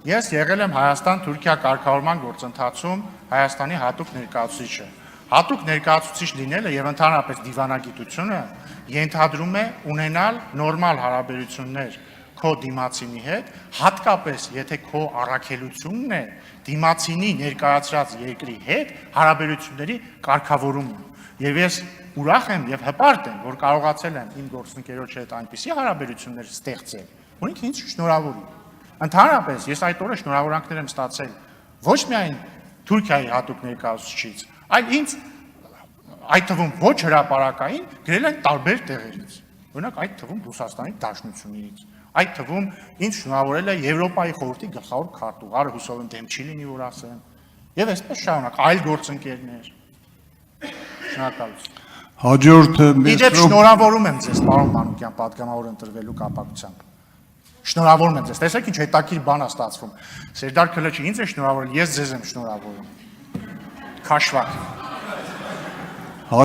Ես եղել եմ Հայաստան-Թուրքիա կարգավորման գործընթացում Հայաստանի հատուկ ներկայացուցիչը։ Հատուկ ներկայացուցիչ լինելը եւ ընդհանրապես դիվանագիտությունը ենթադրում է ունենալ նորմալ հարաբերություններ քո դիմացինի հետ, հատկապես եթե քո առաքելությունն է դիմացինի ներկայացրած երկրի հետ հարաբերությունների կարգավորումն։ Եվ ես ուրախ եմ եւ հպարտ եմ, որ կարողացել եմ իմ գործընկերոջ հետ այնպիսի հարաբերություններ ստեղծել, որ ինքը ինձ շնորհավորի։ Ընդհանրապես ես այդ օրը շնորհավորանքներ եմ ստացել ոչ միայն Թուրքիայի հատուկ ներկայացուցիչից, այլ ինձ այդ թվում ոչ հրապարակային գրել են տարբեր տեղերից։ Օրինակ այդ թվում Ռուսաստանի Դաշնությունից, այդ թվում ինձ շնորհավորել է Եվրոպայի խորհրդի գլխավոր քարտուղարը, հուսով եմ դեմ չի լինի, որ ասեմ, եւ այսպես շարունակ այլ գործընկերներ։ Շնորհակալություն։ Հաջորդը Իդեպ շնորհավորում եմ ձեզ, պարոն Մանուկյան, պատգամավոր ընտրվելու կապակցությամբ։ Շնորհավորում եմ ձեզ։ Տեսեք ինչ հետաքրքիր բան է ստացվում։ Սերդար Քլեչը ինձ է շնորհավորել, ես ձեզ եմ շնորհավորում։ Քաշվակ։